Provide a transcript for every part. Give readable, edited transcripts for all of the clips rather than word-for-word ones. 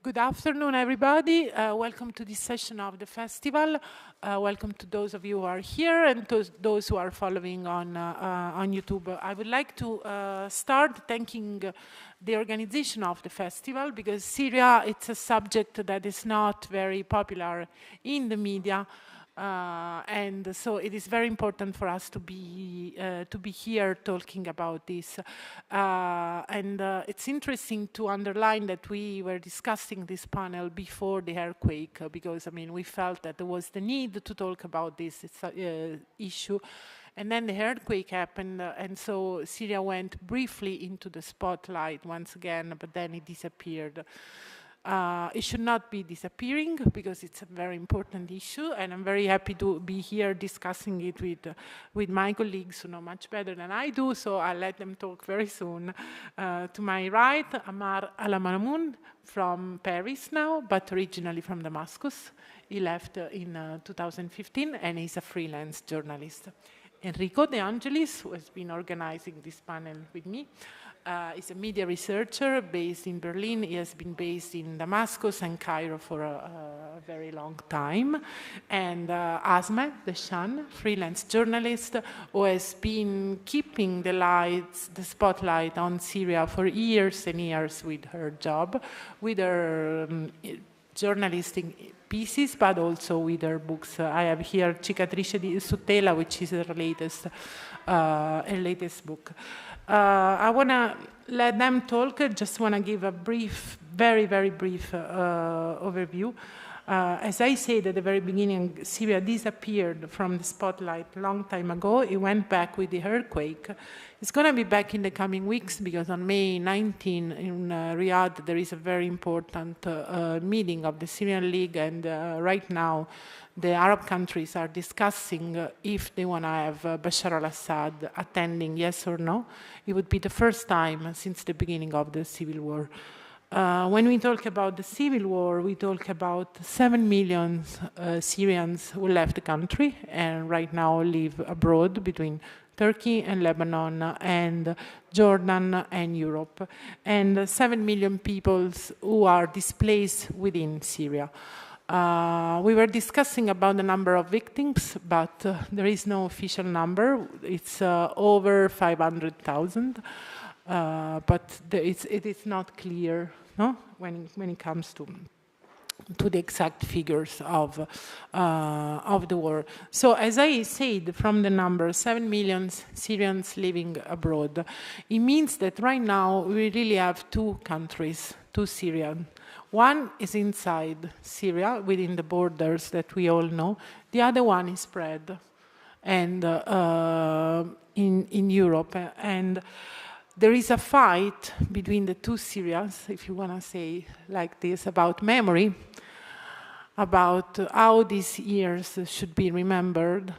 Good afternoon, everybody. Welcome to this session of the festival. Welcome to those of you who are here and to those who are following on YouTube. I would like to start thanking the organization of the festival, because Syria, it's a subject that is not very popular in the media. And so it is very important for us to be here talking about this. And it's interesting to underline that we were discussing this panel before the earthquake, because, I mean, we felt that there was the need to talk about this issue. And then the earthquake happened, and so Syria went briefly into the spotlight once again, but then it disappeared. It should not be disappearing, because it's a very important issue, and I'm very happy to be here discussing it with my colleagues who know much better than I do, so I'll let them talk very soon. To my right, Ammar Almamoun from Paris now, but originally from Damascus. He left in 2015, and he's a freelance journalist. Enrico De Angelis, who has been organizing this panel with me, is a media researcher based in Berlin. He has been based in Damascus and Cairo for a very long time. And Asmae Dachan, freelance journalist, who has been keeping the spotlight on Syria for years and years with her job, with her journalistic pieces, but also with her books. I have here Cicatrice su tela, which is her latest book. I want to let them talk. I just want to give a brief, very, very brief overview. As I said at the very beginning, Syria disappeared from the spotlight a long time ago. It went back with the earthquake. It's going to be back in the coming weeks, because on May 19 in Riyadh, there is a very important meeting of the Syrian League, and right now the Arab countries are discussing if they want to have Bashar al Assad attending, yes or no. It would be the first time since the beginning of the civil war. When we talk about the civil war, we talk about 7 million Syrians who left the country and right now live abroad between Turkey and Lebanon and Jordan and Europe, and 7 million people who are displaced within Syria. We were discussing about the number of victims, but there is no official number. It's over 500,000, but it is not clear, no? When it comes to the exact figures of the war. So as I said, from the number 7 million Syrians living abroad, it means that right now we really have two countries, two Syria. One is inside Syria, within the borders that we all know. The other one is spread and in Europe. And there is a fight between the two Syrias, if you want to say like this, about memory, about how these years should be remembered,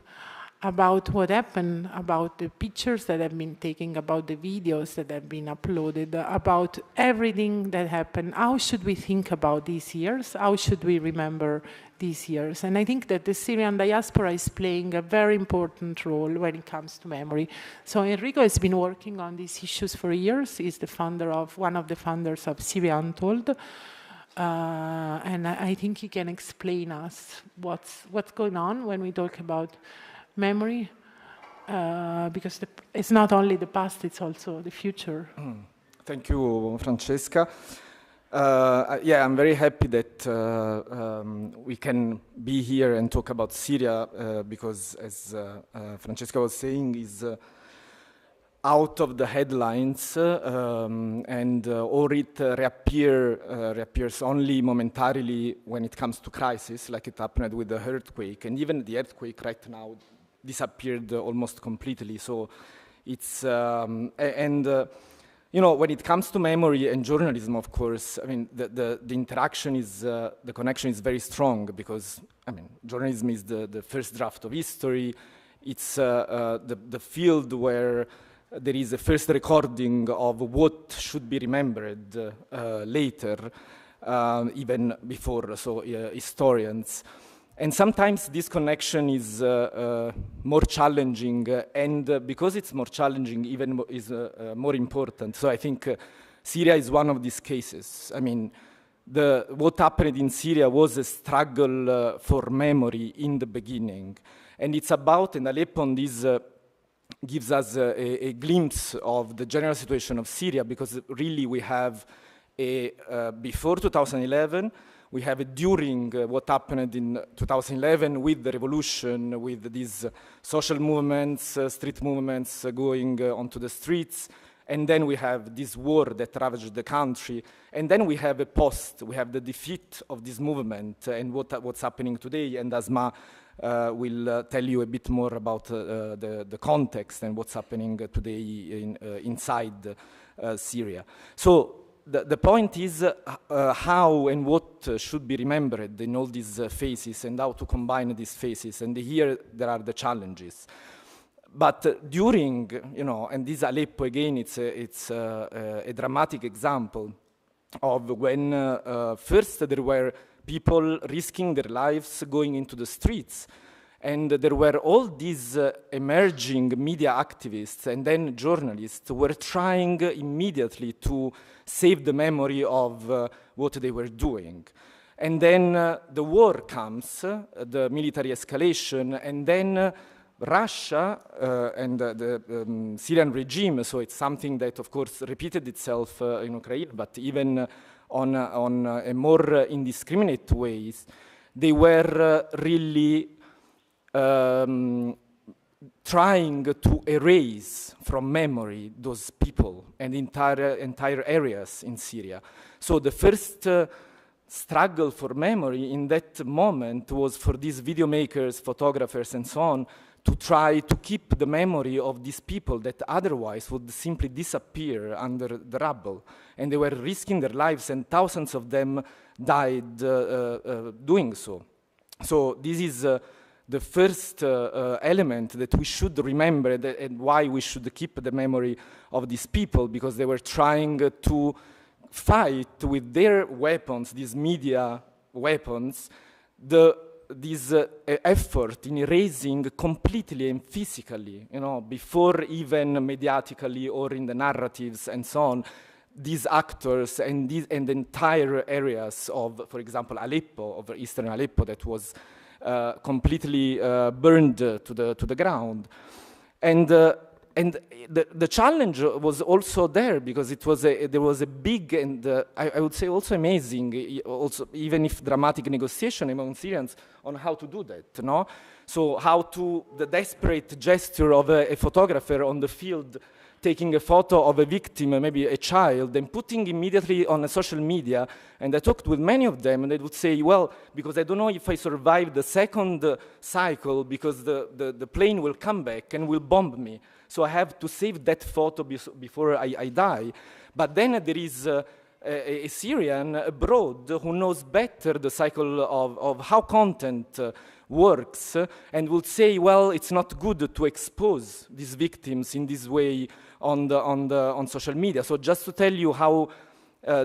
about what happened, about the pictures that have been taken, about the videos that have been uploaded, about everything that happened. How should we think about these years? How should we remember these years? And I think that the Syrian diaspora is playing a very important role when it comes to memory. So Enrico has been working on these issues for years. He's the one of the founders of SyriaUntold. And I think he can explain us what's going on when we talk about memory, because it's not only the past, it's also the future. Thank you, Francesca. Yeah, I'm very happy that we can be here and talk about Syria, because as Francesca was saying, is out of the headlines, or it reappears only momentarily when it comes to crisis, like it happened with the earthquake. And even the earthquake right now disappeared almost completely. So it's, you know, when it comes to memory and journalism, of course, I mean, the interaction is, the connection is very strong, because, I mean, journalism is the first draft of history. It's the field where there is a first recording of what should be remembered later, even before, so historians. And sometimes this connection is more challenging, and because it's more challenging, even is more important. So I think Syria is one of these cases. I mean, what happened in Syria was a struggle for memory in the beginning. And it's about, and Aleppo on this gives us a glimpse of the general situation of Syria, because really we have a before 2011, we have a during what happened in 2011 with the revolution, with these social movements, street movements going onto the streets. And then we have this war that ravaged the country. And then we have a post, we have the defeat of this movement and what's happening today. And Asma will tell you a bit more about the context and what's happening today inside Syria. So the point is how and what should be remembered in all these phases and how to combine these phases. And here there are the challenges. But during, and this Aleppo again, it's a dramatic example of when first there were people risking their lives going into the streets. And there were all these emerging media activists and then journalists who were trying immediately to save the memory of what they were doing. And then the war comes, the military escalation, and then Russia and the Syrian regime, so it's something that, of course, repeated itself in Ukraine, but even on a more indiscriminate ways, they were really trying to erase from memory those people and entire areas in Syria. So the first struggle for memory in that moment was for these video makers, photographers, and so on, to try to keep the memory of these people that otherwise would simply disappear under the rubble. And they were risking their lives, and thousands of them died doing so. So this is the first element that we should remember, and why we should keep the memory of these people, because they were trying to fight with their weapons, these media weapons, this effort in erasing completely and physically, before even mediatically or in the narratives and so on, these actors and the entire areas of, for example, Aleppo, of eastern Aleppo, that was completely burned to the ground. And the challenge was also there, because there was a big and I would say also amazing, also even if dramatic negotiation among Syrians on how to do that, no? So the desperate gesture of a photographer on the field taking a photo of a victim, maybe a child, and putting immediately on a social media. And I talked with many of them, and they would say, well, because I don't know if I survive the second cycle, because the plane will come back and will bomb me. So I have to save that photo before I die. But then there is a Syrian abroad who knows better the cycle of how content works, and would say, well, it's not good to expose these victims in this way on social media. So just to tell you how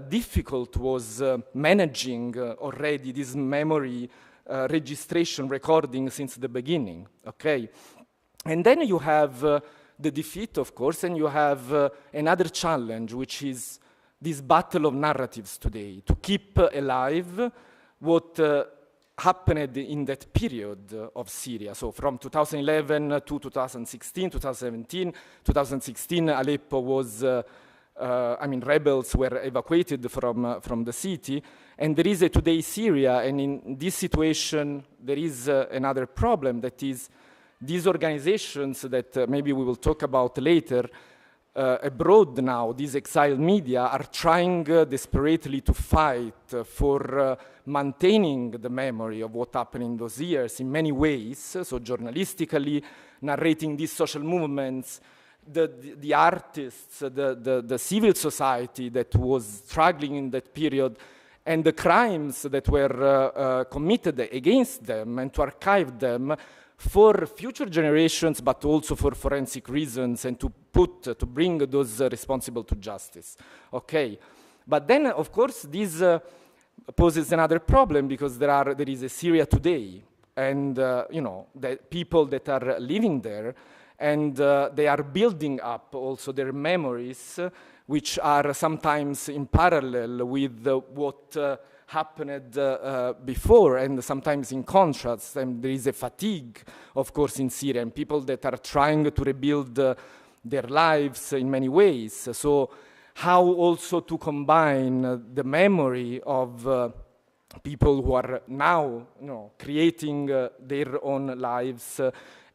difficult was managing already this memory registration recording since the beginning, okay? And then you have the defeat, of course, and you have another challenge, which is this battle of narratives today, to keep alive what happened in that period of Syria. So from 2011 to 2016, 2017, 2016, Aleppo was, rebels were evacuated from the city. And there is today Syria, and in this situation, there is another problem, that is these organizations that maybe we will talk about later, abroad now, these exiled media are trying desperately to fight for maintaining the memory of what happened in those years in many ways, so journalistically, narrating these social movements, the artists, the civil society that was struggling in that period, and the crimes that were committed against them, and to archive them for future generations, but also for forensic reasons, and to bring those responsible to justice. Okay, but then of course this poses another problem, because there is a Syria today, and the people that are living there, and they are building up also their memories, which are sometimes in parallel with what happened before, and sometimes in contrast. And there is a fatigue, of course, in Syria, and people that are trying to rebuild their lives in many ways. So how also to combine the memory of people who are now creating their own lives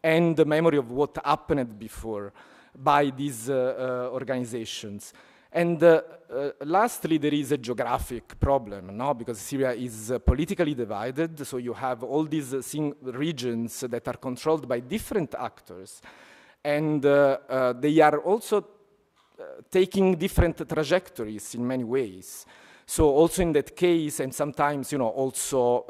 and the memory of what happened before by these organizations. And lastly, there is a geographic problem, no? Because Syria is politically divided, so you have all these regions that are controlled by different actors, and they are also taking different trajectories in many ways. So also in that case, and sometimes, also,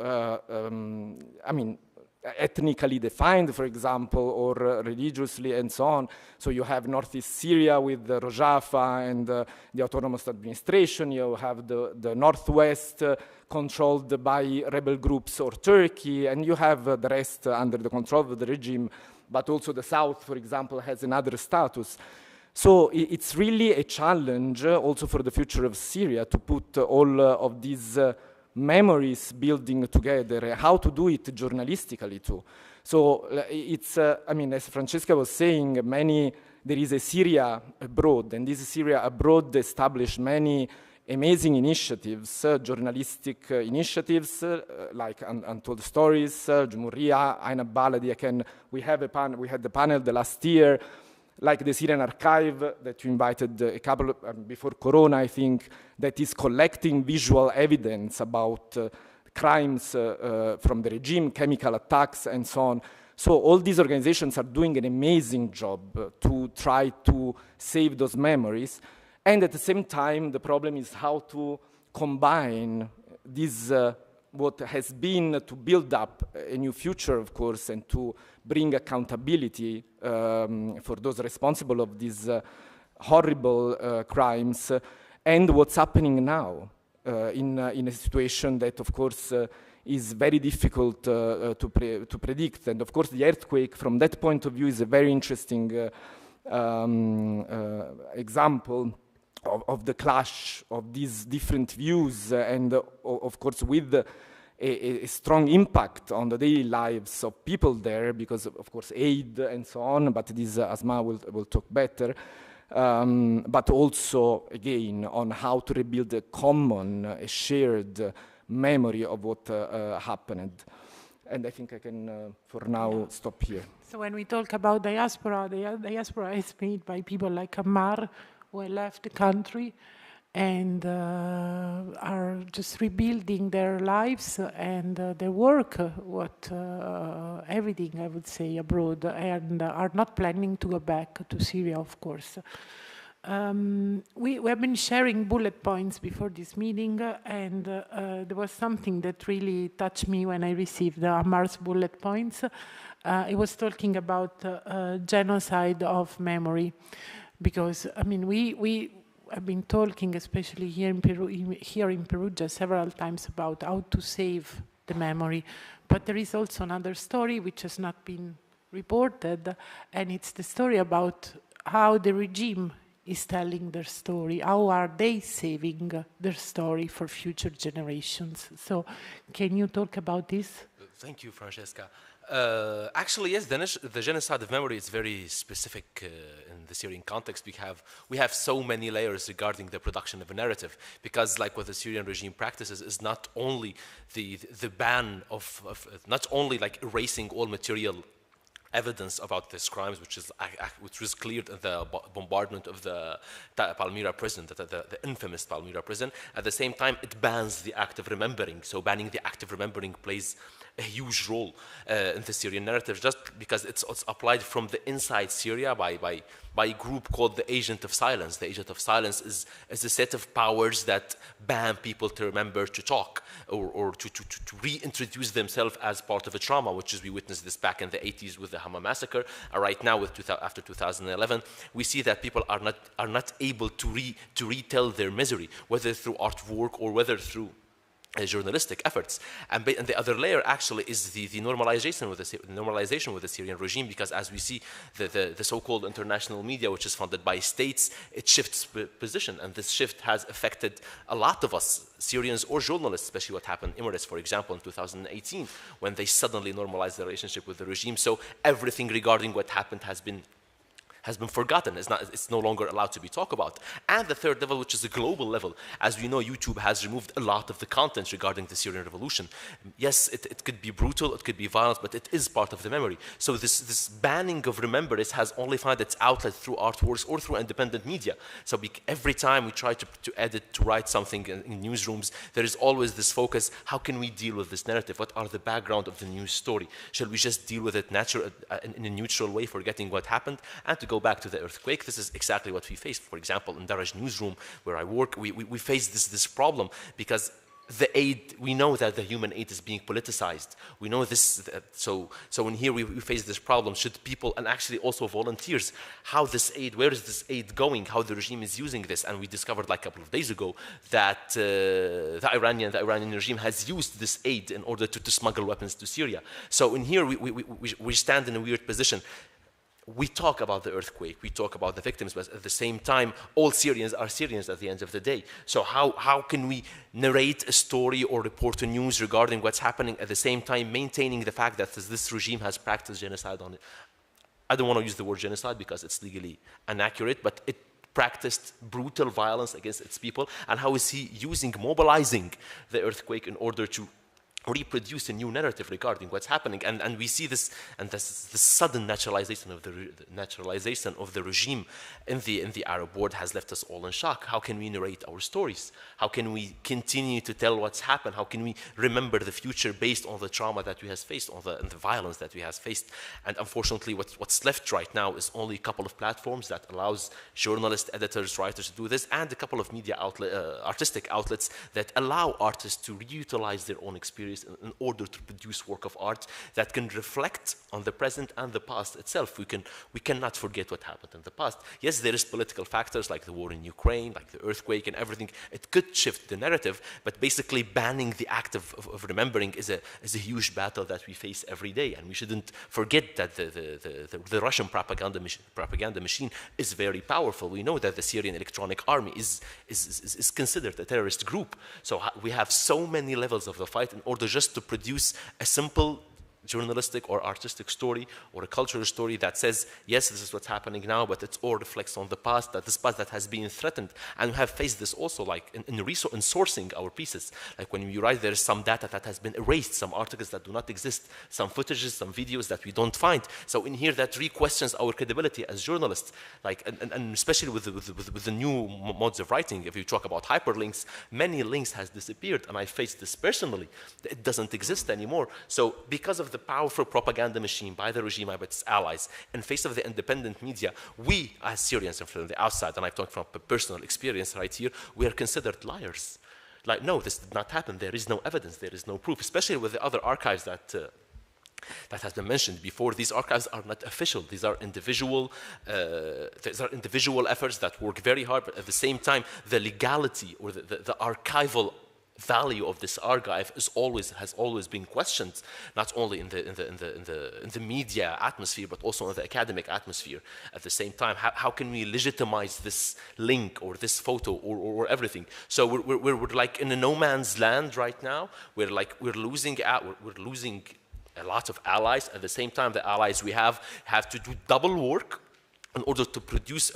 ethnically defined, for example, or religiously and so on. So you have northeast Syria with the Rojava and the autonomous administration. You have the northwest controlled by rebel groups or Turkey, and you have the rest under the control of the regime, but also the south, for example, has another status. So it's really a challenge also for the future of Syria to put all of these memories building together, how to do it journalistically too. So it's, as Francesca was saying, there is a Syria abroad, and this Syria abroad established many amazing initiatives, journalistic initiatives, like Untold Stories, Jumhuriyah, Ain Baladi. We had the panel the last year, like the Syrian Archive that you invited a couple before Corona, I think, that is collecting visual evidence about crimes from the regime, chemical attacks, and so on. So all these organizations are doing an amazing job to try to save those memories. And at the same time, the problem is how to combine this, what has been to build up a new future, of course, and to bring accountability for those responsible of these horrible crimes, and what's happening now in a situation that, of course, is very difficult to predict. And of course, the earthquake, from that point of view, is a very interesting example of the clash of these different views, and of course with a strong impact on the daily lives of people there, because of course aid and so on, but this Asma will talk better, but also again on how to rebuild a common, a shared memory of what happened. And I think I can, for now, stop here. So when we talk about diaspora, the diaspora is made by people like Ammar, who left the country and are just rebuilding their lives and their work, everything, I would say, abroad, and are not planning to go back to Syria, of course. We have been sharing bullet points before this meeting, and there was something that really touched me when I received Ammar's bullet points. It was talking about genocide of memory, because we have been talking, especially here in Perugia, several times about how to save the memory, but there is also another story which has not been reported, and it's the story about how the regime is telling their story. How are they saving their story for future generations? So can you talk about this? Thank you, Francesca. Actually, yes, the genocide of memory is very specific in the Syrian context. We have so many layers regarding the production of a narrative, because like what the Syrian regime practices is not only the ban of not only like erasing all material evidence about these crimes, which was cleared in the bombardment of the Palmyra prison, the infamous Palmyra prison. At the same time, it bans the act of remembering. So banning the act of remembering plays a huge role in the Syrian narrative, just because it's applied from the inside Syria by a group called the Agent of Silence. The Agent of Silence is a set of powers that ban people to remember, to talk, or to reintroduce themselves as part of a trauma, which is, we witnessed this back in the 80s with the Hama massacre. Right now, after 2011, we see that people are not able to retell their misery, whether through artwork or whether through journalistic efforts, and the other layer actually is the normalization with the Syrian regime, because as we see, the so-called international media, which is funded by states, it shifts position, and this shift has affected a lot of us, Syrians or journalists, especially what happened in Emirates, for example, in 2018, when they suddenly normalized the relationship with the regime. So everything regarding what happened has been forgotten. It's no longer allowed to be talked about. And the third level, which is a global level, as we know, YouTube has removed a lot of the content regarding the Syrian revolution. Yes, it could be brutal, it could be violent, but it is part of the memory. So this banning of remembrance has only found its outlet through artworks or through independent media. So every time we try to edit, to write something in newsrooms, there is always this focus: how can we deal with this narrative? What are the background of the news story? Shall we just deal with it in a neutral way, forgetting what happened? And to go back to the earthquake, this is exactly what we faced. For example, in Daraj newsroom, where I work, we faced this problem because the aid, we know that the human aid is being politicized. We know this, so in here we face this problem. Should people, and actually also volunteers, how this aid, where is this aid going, how the regime is using this? And we discovered like a couple of days ago that the Iranian regime has used this aid in order to smuggle weapons to Syria. So in here we stand in a weird position. We talk about the earthquake, we talk about the victims, but at the same time, all Syrians are Syrians at the end of the day. So how can we narrate a story or report a news regarding what's happening, at the same time maintaining the fact that this regime has practiced genocide on it? I don't want to use the word genocide because it's legally inaccurate, but it practiced brutal violence against its people. And how is he mobilizing the earthquake in order to reproduce a new narrative regarding what's happening, and we see this, and this sudden naturalization of the regime in the Arab world has left us all in shock. How can we narrate our stories? How can we continue to tell what's happened? How can we remember the future based on the trauma that we have faced, and the violence that we have faced? And unfortunately, what's left right now is only a couple of platforms that allows journalists, editors, writers to do this, and a couple of media artistic outlets that allow artists to reutilize their own experience in order to produce work of art that can reflect on the present and the past itself. We cannot forget what happened in the past. Yes, there is political factors like the war in Ukraine, like the earthquake and everything. It could shift the narrative, but basically banning the act of remembering is a huge battle that we face every day. And we shouldn't forget that the Russian propaganda machine is very powerful. We know that the Syrian electronic army is considered a terrorist group. So we have so many levels of the fight in order just to produce a simple journalistic or artistic story or a cultural story that says, yes, this is what's happening now, but it all reflects on the past, that this past that has been threatened. And we have faced this also like in sourcing our pieces. Like when you write, there is some data that has been erased, some articles that do not exist, some footages, some videos that we don't find. So in here that re-questions our credibility as journalists, like, and especially with the new modes of writing. If you talk about hyperlinks, many links has disappeared, and I faced this personally. It doesn't exist anymore. So because of the powerful propaganda machine by the regime and its allies, in face of the independent media, we as Syrians from the outside, and I've talked from personal experience right here, we are considered liars. Like, no, this did not happen. There is no evidence. There is no proof, especially with the other archives that has been mentioned before. These archives are not official. These are individual efforts that work very hard, but at the same time, the legality or the archival value of this archive has always been questioned, not only in the media atmosphere, but also in the academic atmosphere. At the same time, how can we legitimize this link or this photo or everything? So we're like in a no man's land right now. We're losing a lot of allies. At the same time, the allies we have to do double work in order to produce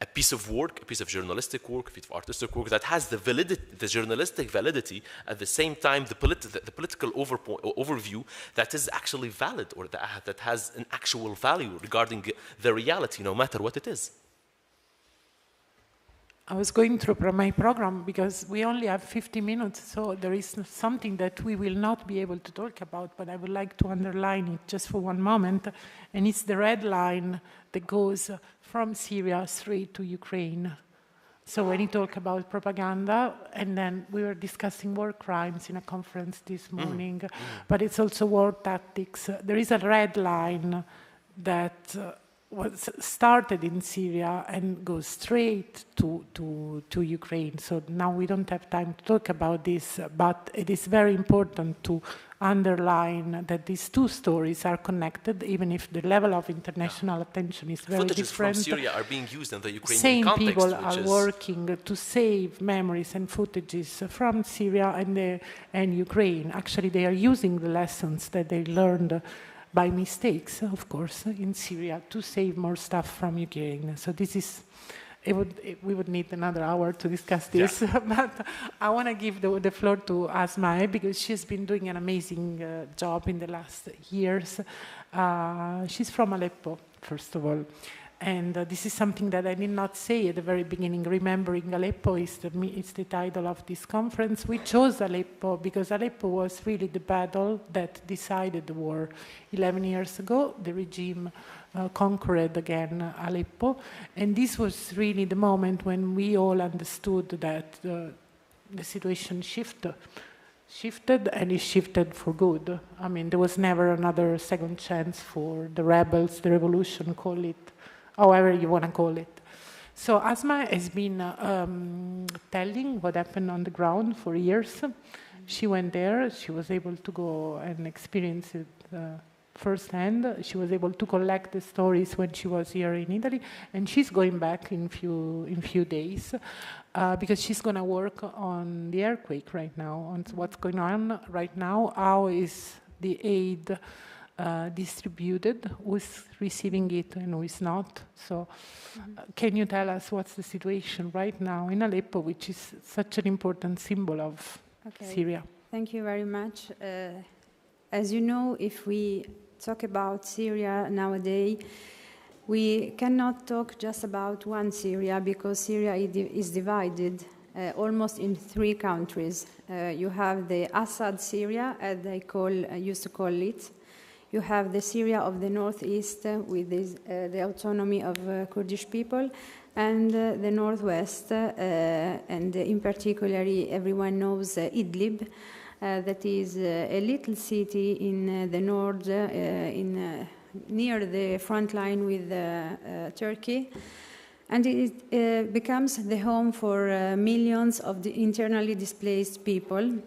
a piece of work, a piece of journalistic work, a piece of artistic work that has the validity, the journalistic validity, at the same time the political overview that is actually valid, or that has an actual value regarding the reality, no matter what it is. I was going through my program because we only have 50 minutes, so there is something that we will not be able to talk about, but I would like to underline it just for one moment, and it's the red line that goes from Syria straight to Ukraine. So when you talk about propaganda, and then we were discussing war crimes in a conference this morning, but it's also war tactics. There is a red line that was started in Syria and goes straight to Ukraine. So now we don't have time to talk about this, but it is very important to underline that these two stories are connected, even if the level of international attention is very different. Footages from Syria are being used in the Ukrainian Same context. People are working to save memories and footages from Syria and Ukraine. Actually, they are using the lessons that they learned by mistakes, of course, in Syria to save more stuff from Ukraine. So this is, we would need another hour to discuss this, but I want to give the floor to Asmae because she's been doing an amazing job in the last years. She's from Aleppo, first of all. And this is something that I did not say at the very beginning. Remembering Aleppo is the title of this conference. We chose Aleppo because Aleppo was really the battle that decided the war. 11 years ago, the regime conquered again Aleppo. And this was really the moment when we all understood that the situation shifted, and it shifted for good. I mean, there was never another second chance for the rebels, the revolution, call it however you want to call it. So Asmae has been telling what happened on the ground for years. She went there, she was able to go and experience it firsthand. She was able to collect the stories when she was here in Italy, and she's going back in few days because she's going to work on the earthquake right now, on what's going on right now, how is the aid distributed, who is receiving it and who is not. So can you tell us what's the situation right now in Aleppo, which is such an important symbol of Syria? Thank you very much. As you know, if we talk about Syria nowadays, we cannot talk just about one Syria because Syria is divided almost in three countries. You have the Assad Syria, as they used to call it. You have the Syria of the northeast with the autonomy of Kurdish people, and the northwest, and in particular, everyone knows Idlib, that is a little city in the north, near the front line with Turkey. And it becomes the home for millions of the internally displaced people,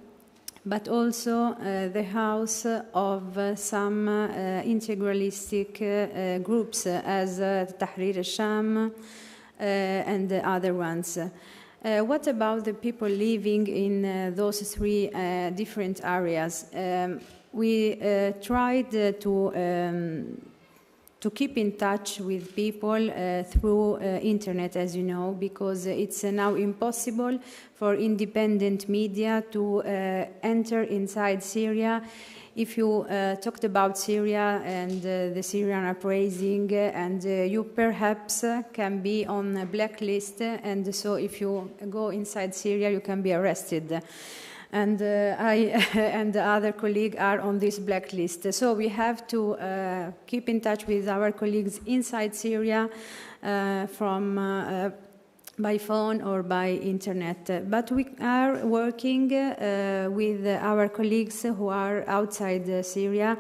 but also the house of some integralistic groups as Tahrir al-Sham and the other ones. What about the people living in those three different areas? We tried to keep in touch with people through internet, as you know, because it's now impossible for independent media to enter inside Syria. If you talked about Syria and the Syrian uprising, and you perhaps can be on a blacklist, and so if you go inside Syria, you can be arrested. And I and the other colleague are on this blacklist. So we have to keep in touch with our colleagues inside Syria by phone or by internet. But we are working with our colleagues who are outside Syria,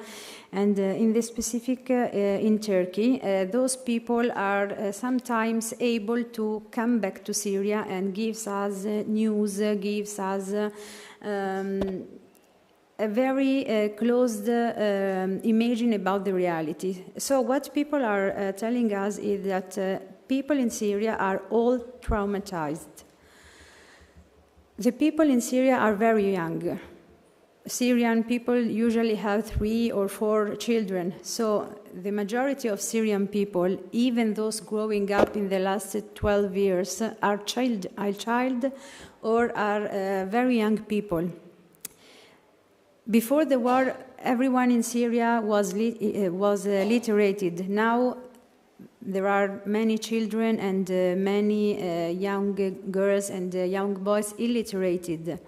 and in this specific in Turkey, those people are sometimes able to come back to Syria and gives us news, gives us a very closed imagine about the reality. So what people are telling us is that people in Syria are all traumatized. The people in Syria are very young. Syrian people usually have 3 or 4 children. So the majority of Syrian people, even those growing up in the last 12 years, are child or are very young people. Before the war, everyone in Syria was literated. Now there are many children and many young girls and young boys illiterated.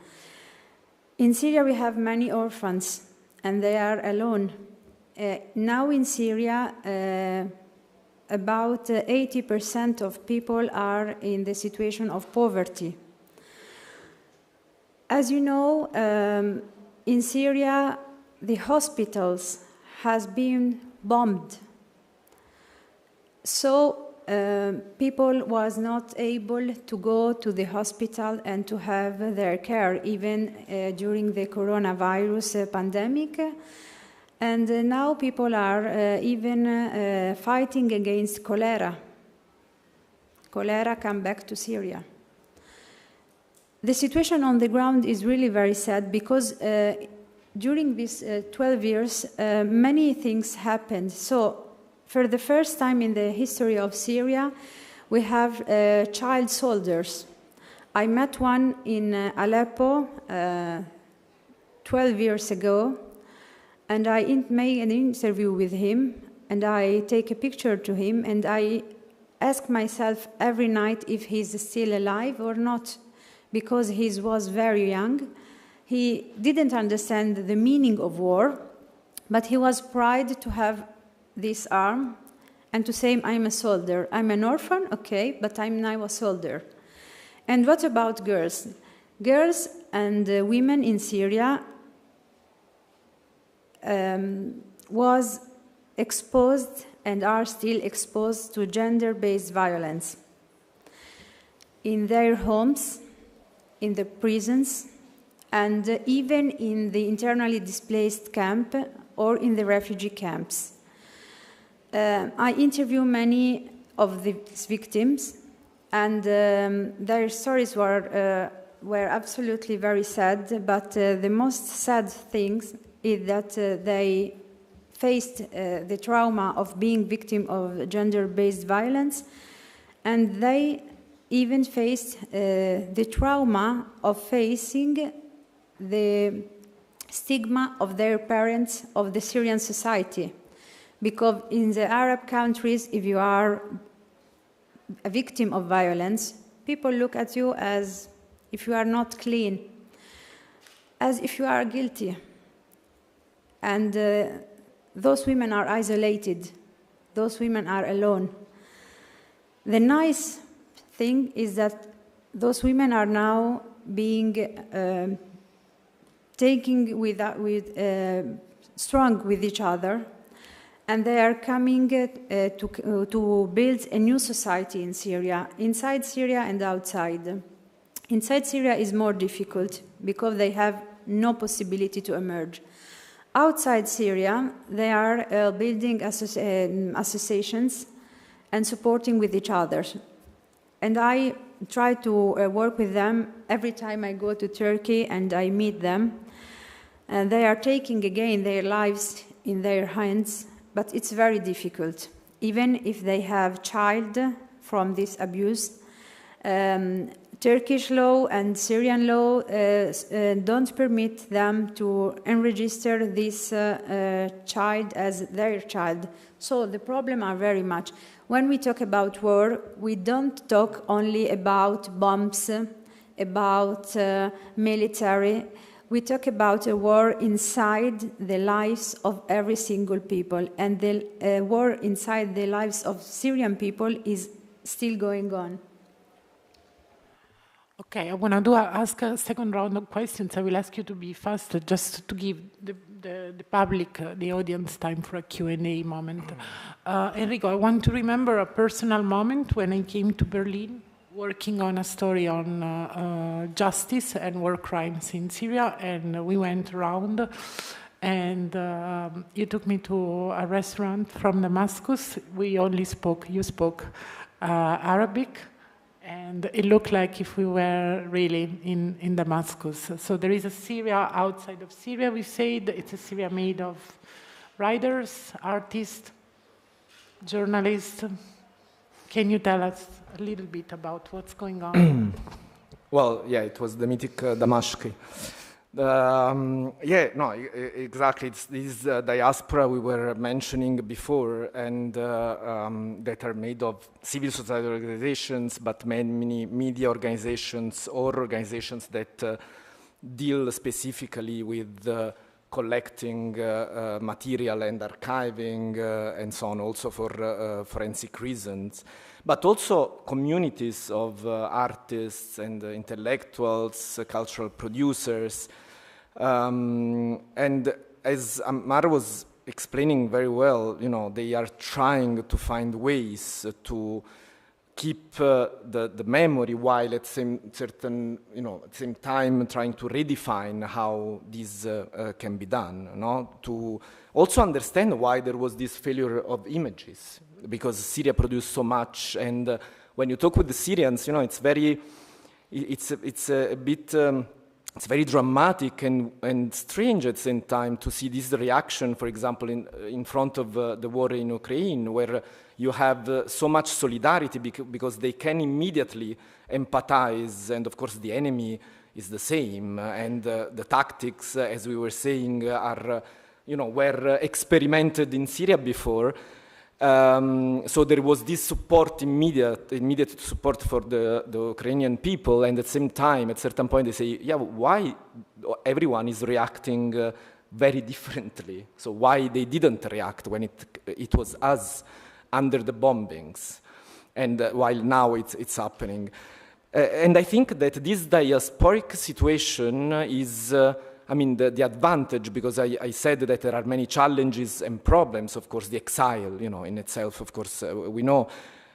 In Syria, we have many orphans, and they are alone. Now in Syria, about 80% of people are in the situation of poverty. As you know, in Syria, the hospitals has been bombed. So people was not able to go to the hospital and to have their care, even during the coronavirus pandemic. And now people are even fighting against cholera. Cholera come back to Syria. The situation on the ground is really very sad because during these 12 years, many things happened. So, for the first time in the history of Syria, we have child soldiers. I met one in Aleppo 12 years ago, and I made an interview with him, and I take a picture to him, and I ask myself every night if he's still alive or not, because he was very young. He didn't understand the meaning of war, but he was proud to have this arm and to say, I'm a soldier. I'm an orphan, okay, but I'm now a soldier. And what about girls? Girls and women in Syria was exposed and are still exposed to gender-based violence in their homes, in the prisons, and even in the internally displaced camp or in the refugee camps. I interview many of these victims, and their stories were absolutely very sad, but the most sad thing is that they faced the trauma of being victim of gender-based violence, and they even faced the trauma of facing the stigma of their parents of the Syrian society. Because in the Arab countries, if you are a victim of violence, people look at you as if you are not clean, as if you are guilty. And those women are isolated. Those women are alone. The nice thing is that those women are now being strong with each other, and they are coming to build a new society in Syria, inside Syria and outside. Inside Syria is more difficult because they have no possibility to emerge. Outside Syria, they are building associations and supporting with each other. And I try to work with them every time I go to Turkey and I meet them. And they are taking again their lives in their hands, but it's very difficult. Even if they have child from this abuse, Turkish law and Syrian law don't permit them to enregister this child as their child. So the problem are very much. When we talk about war, we don't talk only about bombs, about military. We talk about a war inside the lives of every single people. And the war inside the lives of Syrian people is still going on. Okay, I want to ask a second round of questions. I will ask you to be fast, just to give the public, the audience, time for a Q&A moment. Enrico, I want to remember a personal moment when I came to Berlin, working on a story on justice and war crimes in Syria, and we went around, and you took me to a restaurant from Damascus. You spoke Arabic, and it looked like if we were really in Damascus. So there is a Syria outside of Syria, we said. It's a Syria made of writers, artists, journalists. Can you tell us a little bit about what's going on? Well, yeah, it was the mythic Damascus. Exactly. It's this diaspora we were mentioning before, and that are made of civil society organizations, but many media organizations or organizations that deal specifically with collecting material and archiving and so on, also for forensic reasons. But also communities of artists and intellectuals, cultural producers. And as Ammar was explaining very well, you know, they are trying to find ways to keep the memory while at the same time trying to redefine how this can be done, no? To also understand why there was this failure of images, because Syria produced so much, and when you talk with the Syrians, you know, it's very dramatic and strange at the same time to see this reaction, for example, in front of the war in Ukraine, where you have so much solidarity because they can immediately empathize, and of course the enemy is the same, and the tactics, as we were saying, are, were experimented in Syria before. So there was this support, immediate support for the Ukrainian people, and at the same time, at a certain point, they say, yeah, why everyone is reacting very differently? So why they didn't react when it was us under the bombings, and while now it's happening. And I think that this diasporic situation is, the advantage, because I said that there are many challenges and problems, of course, the exile, in itself, of course, we know,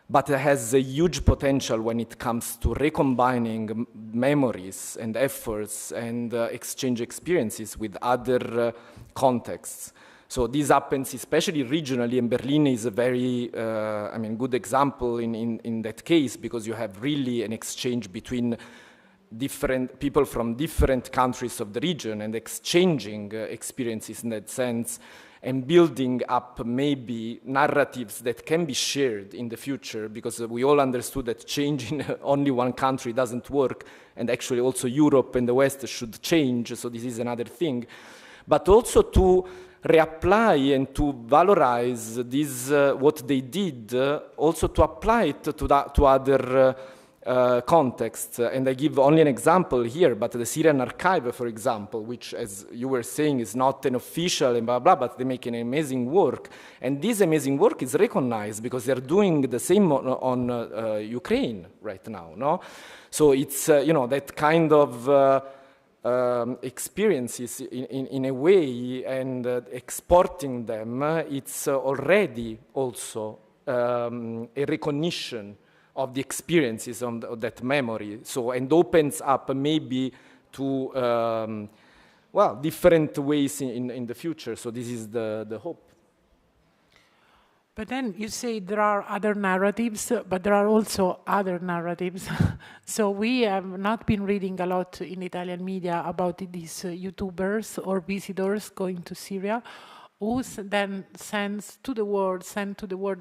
but it has a huge potential when it comes to recombining memories and efforts and exchange experiences with other contexts. So this happens especially regionally, and Berlin is a very, good example in that case, because you have really an exchange between different people from different countries of the region and exchanging experiences in that sense, and building up maybe narratives that can be shared in the future, because we all understood that change in only one country doesn't work, and actually also Europe and the West should change, so this is another thing. But also to reapply and to valorize this, what they did, also to apply it to other contexts. And I give only an example here, but the Syrian archive, for example, which, as you were saying, is not an official and blah, blah, but they make an amazing work. And this amazing work is recognized because they're doing the same on Ukraine right now, no? So it's, that kind of experiences in a way, and exporting them, it's already also a recognition of the experiences of that memory. So, and opens up maybe to, different ways in the future. So this is the hope. But then you say there are other narratives, but there are also other narratives. So we have not been reading a lot in Italian media about these YouTubers or visitors going to Syria, who then send to the world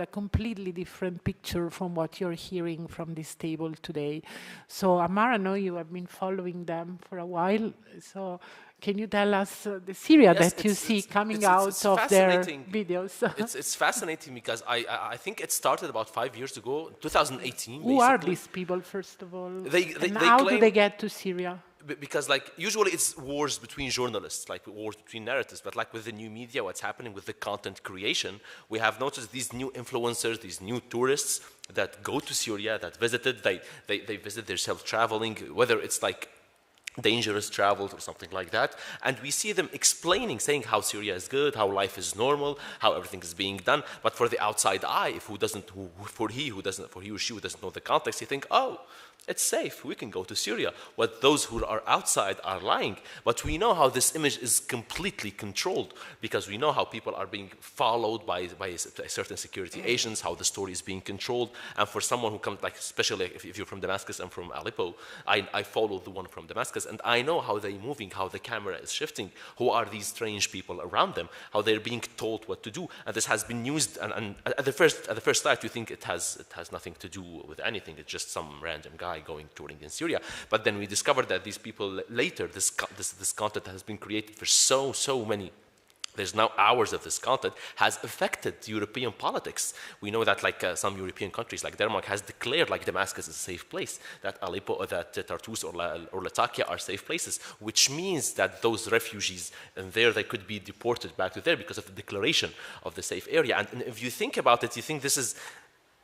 a completely different picture from what you're hearing from this table today. So Ammar, I know you have been following them for a while. So can you tell us the Syria that you see coming out of their videos? It's fascinating because I think it started about 5 years ago, 2018. Basically. Who are these people, first of all? And how do they get to Syria? Because usually it's wars between journalists, wars between narratives, but with the new media, what's happening with the content creation, we have noticed these new influencers, these new tourists that go to Syria, that visited, they visit themselves traveling, whether it's dangerous travels or something like that, and we see them explaining, saying how Syria is good, how life is normal, how everything is being done. But for the outside eye, for he or she who doesn't know the context, you think, oh, it's safe, we can go to Syria. What those who are outside are lying. But we know how this image is completely controlled, because we know how people are being followed by certain security agents, how the story is being controlled. And for someone who comes, especially if you're from Damascus and from Aleppo, I follow the one from Damascus, and I know how they're moving, how the camera is shifting, who are these strange people around them, how they're being told what to do. And this has been used, and at the first sight, you think it has nothing to do with anything. It's just some random guy touring in Syria. But then we discovered that these people later, this content has been created for so many. There's now hours of this content has affected European politics. We know that some European countries, like Denmark, has declared Damascus is a safe place, that Aleppo or that Tartus or Latakia are safe places, which means that those refugees in there, they could be deported back to there because of the declaration of the safe area. And if you think about it, you think this is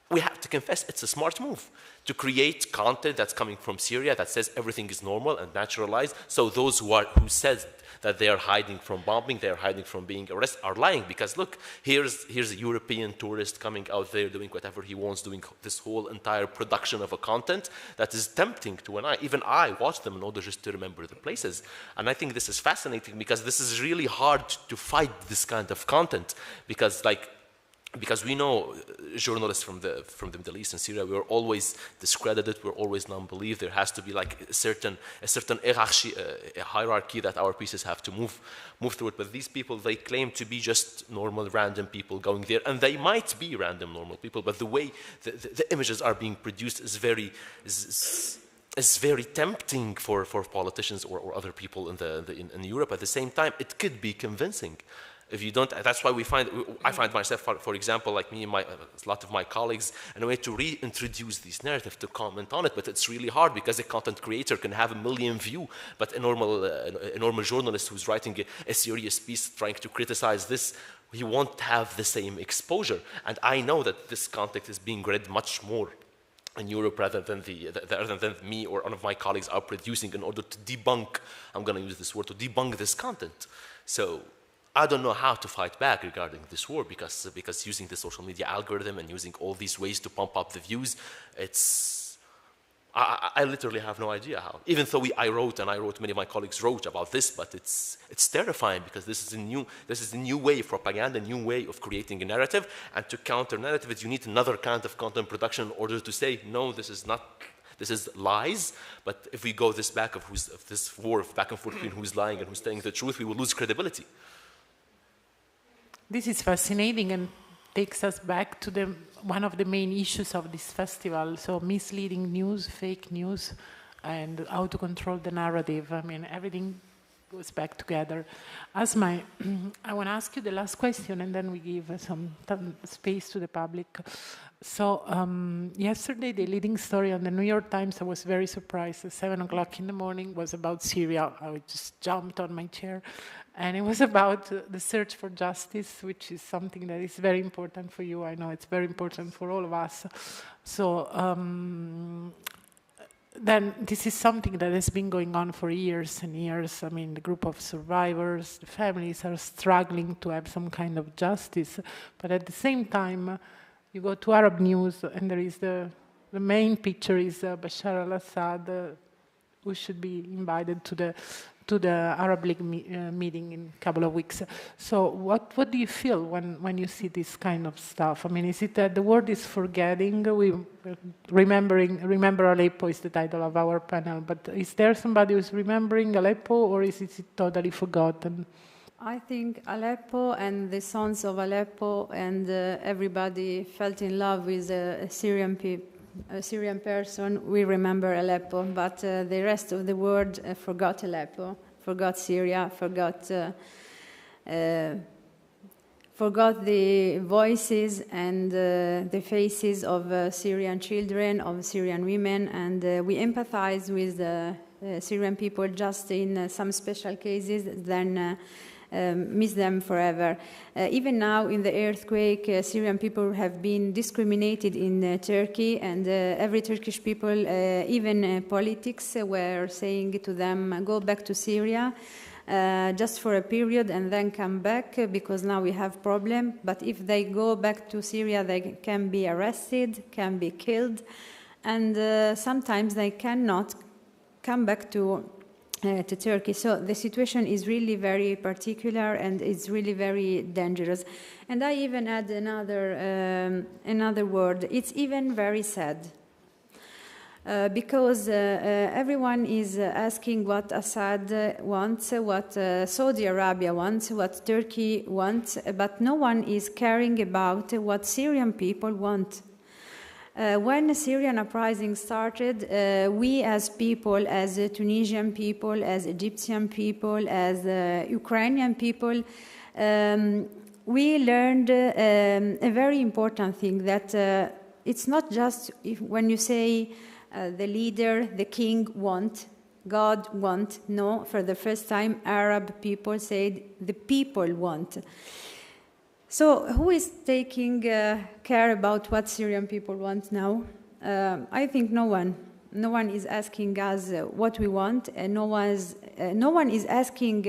we have to confess it's a smart move to create content that's coming from Syria that says everything is normal and naturalized. So those who says that they are hiding from bombing, they are hiding from being arrested, are lying. Because look, here's a European tourist coming out there doing whatever he wants, doing this whole entire production of a content that is tempting to an eye. Even I watch them in order just to remember the places. And I think this is fascinating because this is really hard to fight this kind of content because we know journalists from the Middle East and Syria, we are always discredited, we're always non-believed. There has to be like a certain hierarchy that our pieces have to move through it. But these people, they claim to be just normal, random people going there, and they might be random, normal people, but the way the images are being produced is very tempting for politicians or other people in Europe. At the same time, it could be convincing. If you don't, that's why I find myself, for example, like me and a lot of my colleagues, in a way to reintroduce this narrative, to comment on it, but it's really hard because a content creator can have 1 million views, but a normal journalist who's writing a serious piece trying to criticize this, he won't have the same exposure. And I know that this content is being read much more in Europe rather than me or one of my colleagues are producing in order to debunk, I'm going to use this word, to debunk this content. So I don't know how to fight back regarding this war because using the social media algorithm and using all these ways to pump up the views, I literally have no idea how. Even though I wrote, many of my colleagues wrote about this, but it's terrifying because this is a new way of propaganda, a new way of creating a narrative, and to counter narratives, you need another kind of content production in order to say, no, this is not. This is lies, but if we go this war of back and forth between who's lying and who's telling the truth, we will lose credibility. This is fascinating and takes us back to one of the main issues of this festival, so misleading news, fake news, and how to control the narrative. I mean, everything goes back together. Asmae, I want to ask you the last question, and then we give some space to the public. So yesterday, the leading story on the New York Times, I was very surprised. At 7 o'clock in the morning was about Syria. I just jumped on my chair. And it was about the search for justice, which is something that is very important for you. I know it's very important for all of us. So then this is something that has been going on for years and years. I mean, the group of survivors, the families are struggling to have some kind of justice. But at the same time, you go to Arab news, and there is the main picture is Bashar al Assad, who should be invited to the Arab League meeting in a couple of weeks. So what do you feel when you see this kind of stuff? I mean, is it that the world is forgetting? Remember Aleppo is the title of our panel, but is there somebody who's remembering Aleppo, or is it totally forgotten? I think Aleppo and the sons of Aleppo and everybody felt in love with a Syrian person. We remember Aleppo, but the rest of the world forgot Aleppo, forgot Syria, forgot the voices and the faces of Syrian children, of Syrian women, and we empathize with the Syrian people just in some special cases, then miss them forever. Even now in the earthquake, Syrian people have been discriminated in Turkey, and every Turkish people, even politics, were saying to them, go back to Syria just for a period and then come back because now we have problem. But if they go back to Syria, they can be arrested, can be killed, and sometimes they cannot come back to Turkey. So the situation is really very particular and it's really very dangerous. And I even add another word. It's even very sad because everyone is asking what Assad wants, what Saudi Arabia wants, what Turkey wants, but no one is caring about what Syrian people want. When the Syrian uprising started, we as people, as Tunisian people, as Egyptian people, as Ukrainian people, we learned a very important thing, that it's not just when you say the leader, the king want, God want. No, for the first time, Arab people said the people want. So who is taking care about what Syrian people want now? I think no one. No one is asking us what we want, and no one is asking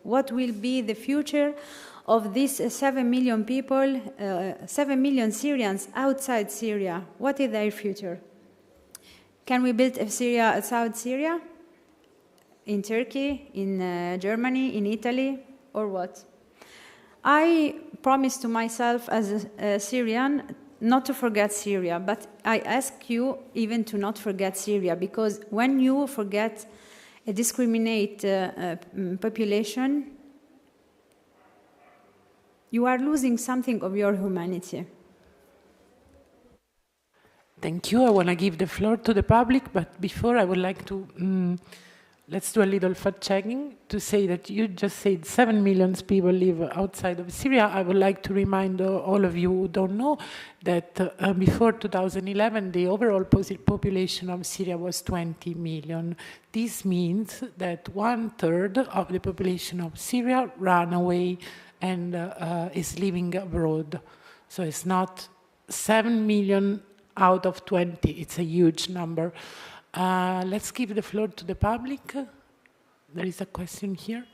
what will be the future of these 7 million people, 7 million Syrians outside Syria. What is their future? Can we build a Syria outside Syria? In Turkey, in Germany, in Italy, or what? I promised to myself as a Syrian not to forget Syria, but I ask you even to not forget Syria, because when you forget a discriminate population, you are losing something of your humanity. Thank you. I want to give the floor to the public, but before I would like to, let's do a little fact-checking to say that you just said 7 million people live outside of Syria. I would like to remind all of you who don't know that before 2011, the overall population of Syria was 20 million. This means that 1/3 of the population of Syria ran away and is living abroad. So it's not 7 million out of 20. It's a huge number. Let's give the floor to the public. There is a question here.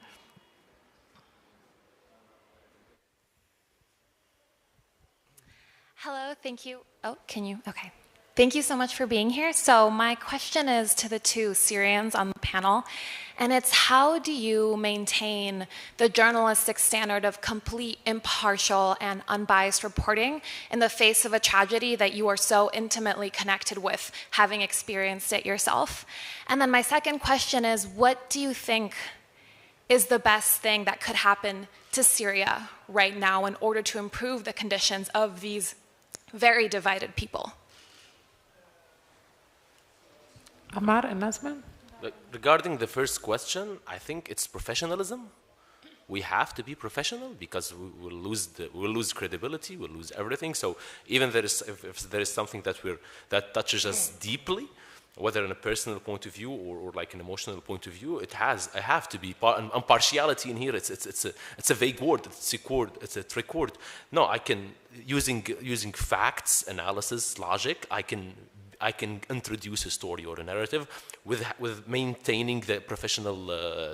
Hello, thank you. Oh, can you? Okay. Thank you so much for being here. So my question is to the two Syrians on the panel, and it's how do you maintain the journalistic standard of complete, impartial, and unbiased reporting in the face of a tragedy that you are so intimately connected with, having experienced it yourself? And then my second question is, what do you think is the best thing that could happen to Syria right now in order to improve the conditions of these very divided people? Ammar and Asmae? Regarding the first question, I think it's professionalism. We have to be professional because we'll lose credibility, we'll lose everything. So even if there is something that touches us deeply, whether in a personal point of view or like an emotional point of view, I have to be impartiality in here. It's a vague word. It's a trick word. No, I can using facts, analysis, logic. I can introduce a story or a narrative with maintaining the professional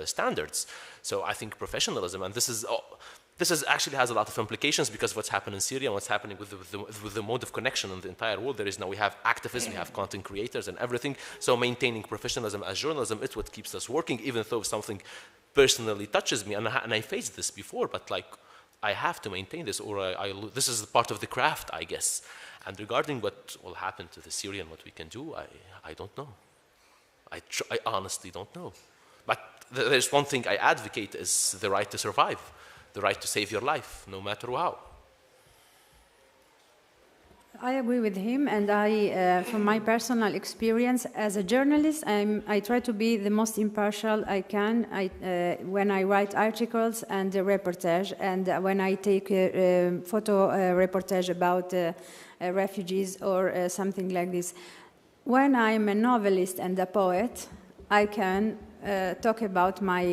standards. So I think professionalism, and this is actually has a lot of implications because what's happened in Syria and what's happening with the mode of connection in the entire world. We have activists, we have content creators and everything. So maintaining professionalism as journalism is what keeps us working, even though something personally touches me. And I faced this before, but like I have to maintain this, or this is part of the craft, I guess. And regarding what will happen to the Syrian, what we can do, I don't know. I honestly don't know. But there's one thing I advocate is the right to survive, the right to save your life, no matter how. I agree with him, and from my personal experience as a journalist, I try to be the most impartial I can when I write articles and reportage, and when I take photo reportage about refugees or something like this. When I'm a novelist and a poet, I can talk about my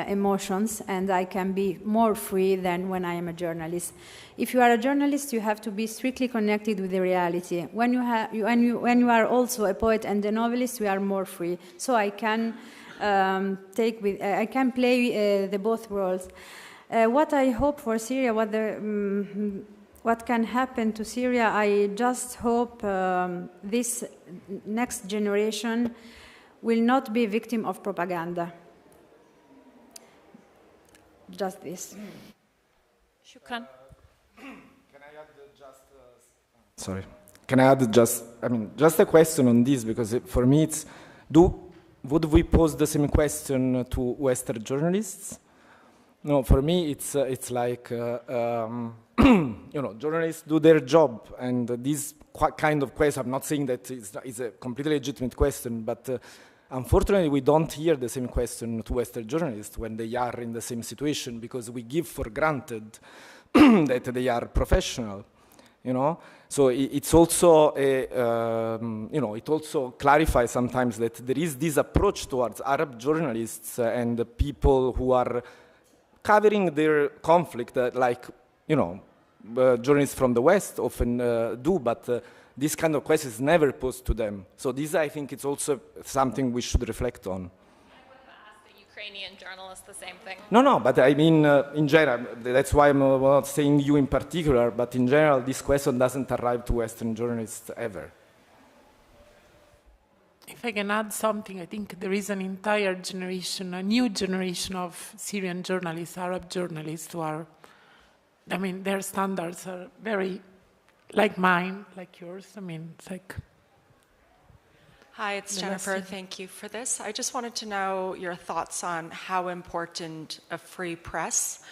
emotions, and I can be more free than when I am a journalist. If you are a journalist, you have to be strictly connected with the reality. When you are also a poet and a novelist, we are more free. So I can I can play the both roles. What I hope for Syria, what can happen to Syria, I just hope this next generation will not be victim of propaganda. Just this. Shukran. Can I add sorry. Can I add just a question on this, because for me it's, would we pose the same question to Western journalists? No, for me it's like, journalists do their job, and this kind of question, I'm not saying that it's a completely legitimate question, but unfortunately we don't hear the same question to Western journalists when they are in the same situation, because we give for granted that they are professional, So it's also it also clarifies sometimes that there is this approach towards Arab journalists and the people who are covering their conflict, journalists from the West often do, but this kind of question is never posed to them. So this, I think, it's also something we should reflect on. Ukrainian journalists the same thing? No, but I mean, in general, that's why I'm not saying you in particular, but in general, this question doesn't arrive to Western journalists ever. If I can add something, I think there is an entire generation, a new generation of Syrian journalists, Arab journalists who are, I mean, their standards are very like mine, like yours. I mean, it's like... Hi, it's Jennifer. Thank you for this. I just wanted to know your thoughts on how important a free press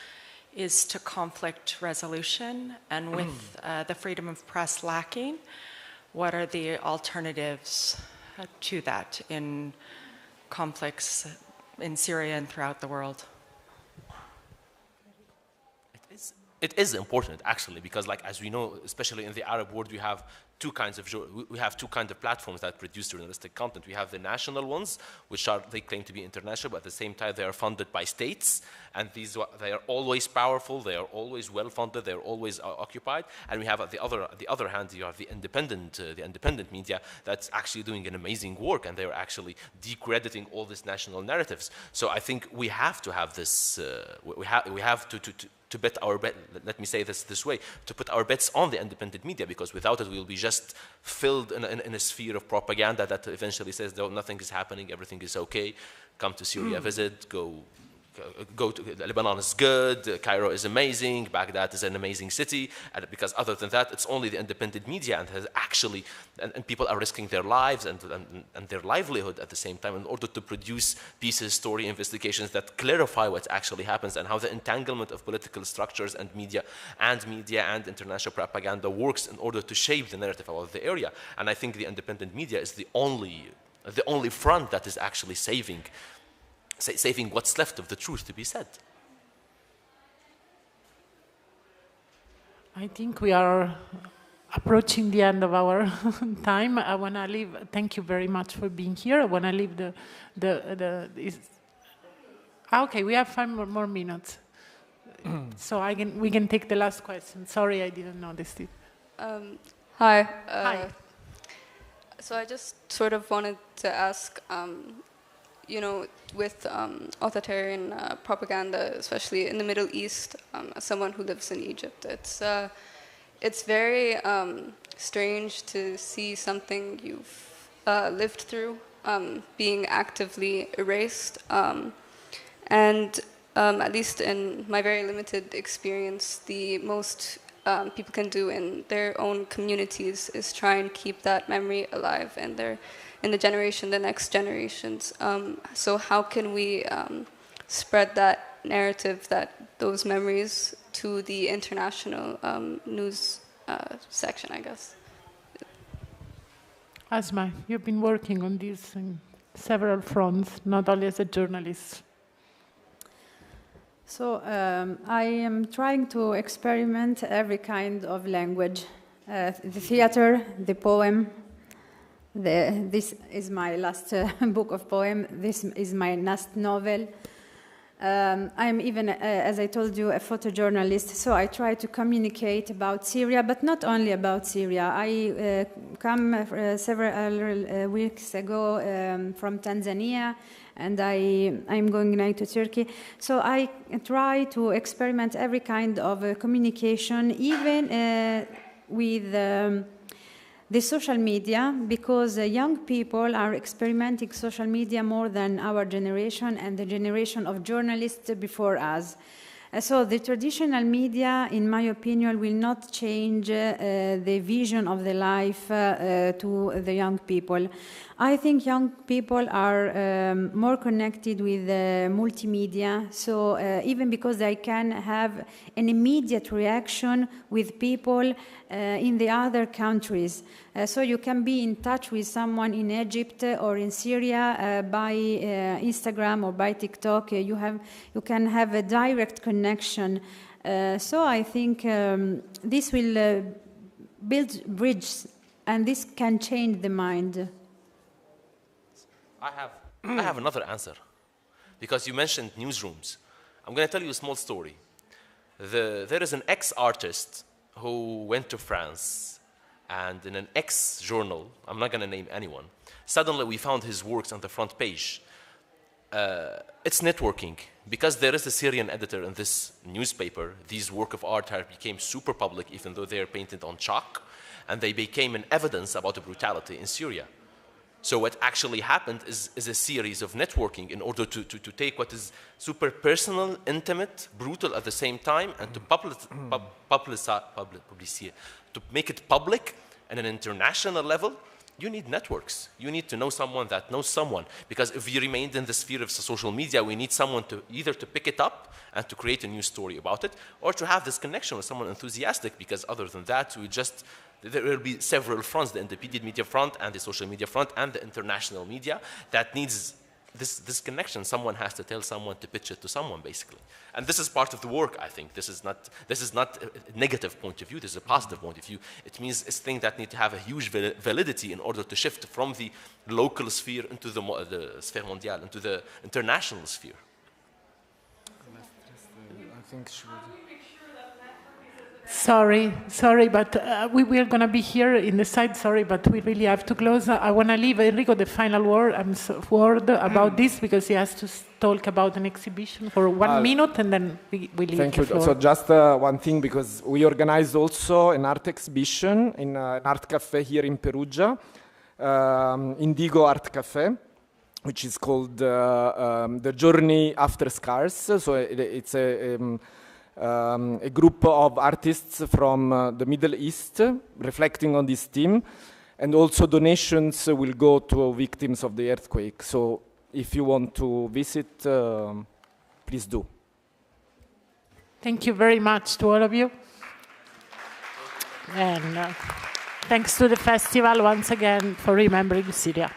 is to conflict resolution, and with the freedom of press lacking, what are the alternatives to that in conflicts in Syria and throughout the world? It is important, actually, because, like, as we know, especially in the Arab world, we have two kinds of platforms that produce journalistic content. We have the national ones, which they claim to be international, but at the same time they are funded by states, and they are always powerful, they are always well funded, they are always occupied. And we have at the other hand, you have the independent media that's actually doing an amazing work, and they are actually decrediting all these national narratives. So I think we have to have this. We have to bet our bet. Let me say this way: to put our bets on the independent media, because without it, we will be just filled in a sphere of propaganda that eventually says, no, nothing is happening, everything is okay. Come to Syria, visit, go to Lebanon is good, Cairo is amazing, Baghdad is an amazing city, and because other than that, it's only the independent media, and has actually, and people are risking their lives and their livelihood at the same time in order to produce pieces, story investigations that clarify what actually happens and how the entanglement of political structures and media and international propaganda works in order to shape the narrative about the area. And I think the independent media is the only front that is actually saving what's left of the truth to be said. I think we are approaching the end of our time. I want to leave. Thank you very much for being here. I want to leave okay, we have 5 more minutes. So we can take the last question. Sorry, I didn't notice it. Hi. Hi. So I just sort of wanted to ask, with authoritarian propaganda, especially in the Middle East, as someone who lives in Egypt, it's very strange to see something you've lived through being actively erased. And at least in my very limited experience, the most people can do in their own communities is try and keep that memory alive in the next generations. So how can we spread that narrative, those memories to the international news section, I guess? Asmae, you've been working on this in several fronts, not only as a journalist. So I am trying to experiment every kind of language, the theater, the poem. This is my last book of poem. This is my last novel. I'm even, as I told you, a photojournalist, so I try to communicate about Syria, but not only about Syria. I come several weeks ago from Tanzania, and I'm going now to Turkey. So I try to experiment every kind of communication, even with the social media, because young people are experimenting social media more than our generation and the generation of journalists before us. So the traditional media, in my opinion, will not change the vision of the life to the young people. I think young people are more connected with multimedia, so even because they can have an immediate reaction with people in the other countries. So you can be in touch with someone in Egypt or in Syria by Instagram or by TikTok. You can have a direct connection. So I think this will build bridges, and this can change the mind. I have another answer, because you mentioned newsrooms. I'm going to tell you a small story. There is an ex-artist who went to France, and in an ex-journal, I'm not going to name anyone, suddenly we found his works on the front page. It's networking. Because there is a Syrian editor in this newspaper, these works of art have become super public, even though they are painted on chalk, and they became an evidence about the brutality in Syria. So what actually happened is a series of networking in order to take what is super personal, intimate, brutal at the same time, and to to make it public at an international level. You need networks. You need to know someone that knows someone. Because if we remained in the sphere of social media, we need someone to either to pick it up and to create a new story about it, or to have this connection with someone enthusiastic, because other than that, there will be several fronts, the independent media front and the social media front and the international media, that needs this connection. Someone has to tell someone to pitch it to someone, basically. And this is part of the work, I think. This is not a negative point of view, this is a positive point of view. It means it's things that need to have a huge validity in order to shift from the local sphere into the sphere mondiale, into the international sphere. I think she would... Sorry, but we are going to be here in the side, sorry, but we really have to close. I want to leave Enrico the final word about this, because he has to talk about an exhibition for 1 minute, and then we leave. Thank you. So just one thing, because we organized also an art exhibition in an art cafe here in Perugia, Indigo Art Cafe, which is called The Journey After Scars. So it's a group of artists from the Middle East reflecting on this theme, and also donations will go to victims of the earthquake. So if you want to visit, please do. Thank you very much to all of you. And thanks to the festival once again for remembering Syria.